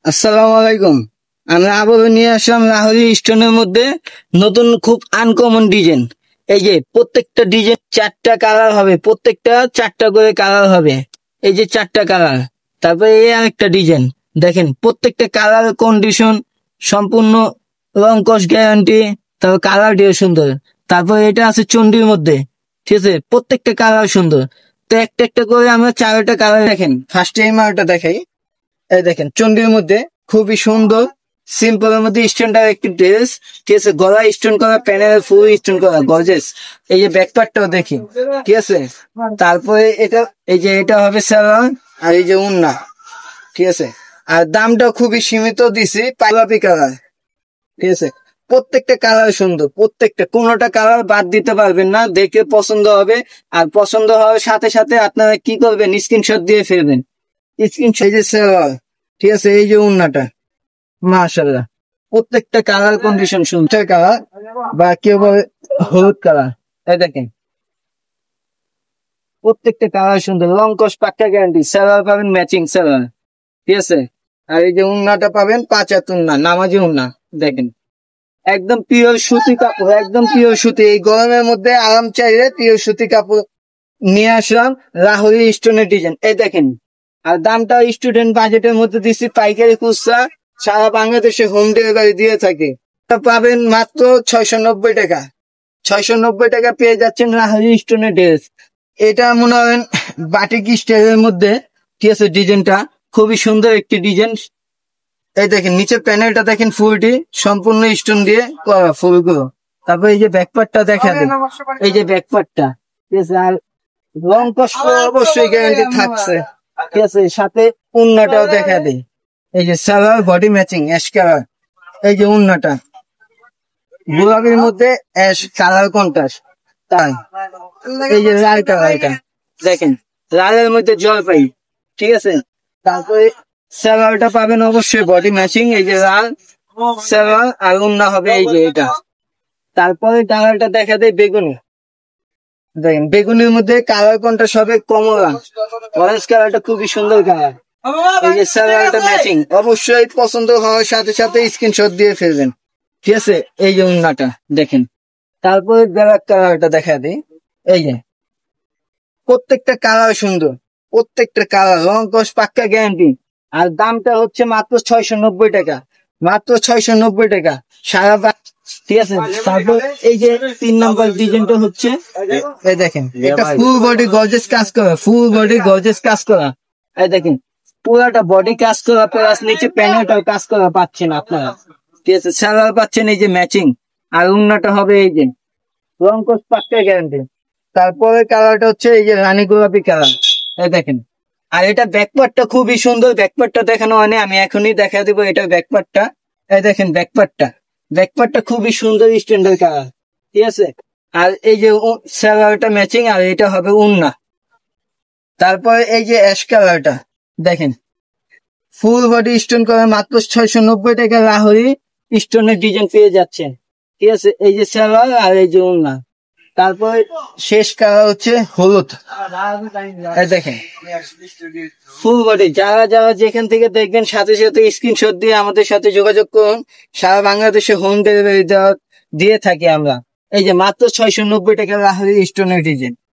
আসসালামু আলাইকুম। আমরা আবারও নিয়ে আসলাম লাহোরি স্টোনের মধ্যে নতুন খুব আনকমন ডিজাইন। এই যে প্রত্যেকটা ডিজাইন চারটা কালার হবে, প্রত্যেকটা চারটা করে কালার হবে। এই যে চারটা কালার। তারপরে এই আরেকটা ডিজাইন দেখেন, প্রত্যেকটা কালার কন্ডিশন সম্পূর্ণ, রং কস গ্যারান্টি। তারপর কালারটিও সুন্দর। তারপর এটা আছে চন্ডির মধ্যে, ঠিক আছে, প্রত্যেকটা কালার সুন্দর। তো একটা একটা করে আমরা চারটা কালার দেখেন। ফার্স্টে এই মালটা দেখাই। এই দেখেন চন্ডির মধ্যে খুবই সুন্দর সিম্পলের মধ্যে স্টোনটার একটি ড্রেস, ঠিক আছে, গলা স্টোন করা, প্যানেল ফুল স্টোন করা, গর্জিয়াস। এই যে ব্যাকপার্টটাও দেখি, ঠিক আছে। তারপরে এটা, এই যে এটা হবে সালোয়ার, আর এই যে উন্না, ঠিক আছে। আর দামটা খুবই সীমিত দিছি, পাইলাপি কালার, ঠিক আছে। প্রত্যেকটা কালার সুন্দর, প্রত্যেকটা, কোনোটা কালার বাদ দিতে পারবেন না। দেখে পছন্দ হবে, আর পছন্দ হওয়ার সাথে সাথে আপনারা কি করবেন, স্ক্রিনশট দিয়ে ফেলবেন। স্ক্রিনশট, এই যে সালোয়ার, ঠিক আছে, এই যে উন্নাটা, মাশাআল্লাহ। প্রত্যেকটা কালার কন্ডিশন সুন্দর কালার, বা কেউ বলে হলুদ কালার। এই দেখেন প্রত্যেকটা কালার সুন্দর, লং কস পাক্কা গ্যারান্টি। সালোয়ার পাবেন ম্যাচিং সালোয়ার, ঠিক আছে। আর এই যে উন্নাটা পাবেন 5 হাত উন্না, নামাজি উন্না। দেখেন একদম পিওর সুতি কাপড়, একদম পিওর সুতি। এই গরমের মধ্যে আরাম চাইলে পিওর সুতি কাপড় নিয়ে আসলাম, লাহোরি স্টোনের ডিজাইন। এই দেখেন, আর দামটা স্টুডেন্ট বাজেটের মধ্যে দিচ্ছি, পাইকারি খুচরা সারা বাংলাদেশে হোম ডেলিভারি দিয়ে থাকে। পাবেন মাত্র 690 টাকা। 690 টাকা পেয়ে যাচ্ছেন লাহোরি স্টোনের ড্রেস। এটা মনে হয় বাটিক স্টাইলের মধ্যে, ঠিক আছে। ডিজাইনটা খুবই সুন্দর একটি ডিজাইন। এই দেখেন নিচের প্যানেলটা দেখেন, ফুলটি সম্পূর্ণ স্টোন দিয়ে করা, ফুলগুলো। তারপর এই যে ব্যাকপার্টটা দেখা দেন, এই যে ব্যাকপার্টটা, ঠিক আছে। আর রং কষ্ট অবশ্যই গ্যারান্টি থাকছে, ঠিক আছে। সাথে উন্নাটাও দেখা দেয়। এই যে salwar body matching ash colour. এই যে উন্নাটা গোলাপির মধ্যে অ্যাশ কালার কন্ট্রাস্ট। তাই এই যে লাল কালার, এটা দেখেন লালের মধ্যে জলপাই, ঠিক আছে। তারপরে সালোয়ারটা পাবেন অবশ্যই বডি ম্যাচিং, এই যে লাল সালোয়ার, আর উন্না হবে এই যে এটা। তারপরে কালারটা দেখা দেয় বেগুনি। দেখেন বেগুনির মধ্যে কালার কন্ট্রাস্ট হবে কমলা, অরেঞ্জ কালারটা খুবই সুন্দর কালার। এই যে সালোয়ারটা ম্যাচিং, অবশ্যই পছন্দ হওয়ার সাথে সাথে স্ক্রিনশট দিয়ে ফেলবেন, ঠিক আছে। এই যে উন্নাটা দেখেন। তারপরে ব্ল্যাক কালারটা দেখা দিই। এই যে প্রত্যেকটা কালার সুন্দর, প্রত্যেকটা কালার রং কস পাক্কা গ্যারান্টি। আর দামটা হচ্ছে মাত্র 690 টাকা, মাত্র 690 টাকা সারা ঠিক আছে। তারপর এই যে 3 নম্বর ডিজাইনটা হচ্ছে, এই দেখেন এটা ফুল বডি গর্জিয়াস কাজ করা, ফুল বডি গর্জিয়াস কাজ করা। এই দেখেন পুরাটা বডি কাজ করা, প্লাস নিচে প্যানেলটাও কাজ করা পাচ্ছেন আপনারা, ঠিক আছে। সালোয়ার পাচ্ছেন এই যে ম্যাচিং, আর উন্নাটা হবে এই যে রং কস পাক্কা গ্যারান্টি। তারপরে কালারটা হচ্ছে এই যে রানী গোলাপি কালার। এই দেখেন, আর এটা ব্যাকপার্টটা খুবই সুন্দর। ব্যাকপার্টটা দেখানো হয়নি, আমি এখনই দেখা দিব এটা ব্যাকপার্টটা। এই দেখেন ব্যাকপার্টটা, ব্যাকপার্টটা খুবই সুন্দর স্ট্যান্ডার্ড কালার, ঠিক আছে। আর এই যে সালোয়ারটা ম্যাচিং, আর এটা হবে উন্না। তারপরে এই যে অ্যাশ কালারটা দেখেন, ফুল বডি স্টোন করা, মাত্র 690 টাকা লাহোরি স্টোনের ডিজাইন পেয়ে যাচ্ছেন, ঠিক আছে। এই যে সালোয়ার আর এই যে উন্না। তারপর শেষ কালার হচ্ছে হলুদ। এই দেখেন ফুল বডি। যারা যারা যেখান থেকে দেখবেন সাথে সাথে স্ক্রিনশট দিয়ে আমাদের সাথে যোগাযোগ করুন। সারা বাংলাদেশে হোম ডেলিভারি দিয়ে থাকি আমরা। এই যে মাত্র 690 টাকা লাহোরি স্টোনের ডিজাইন।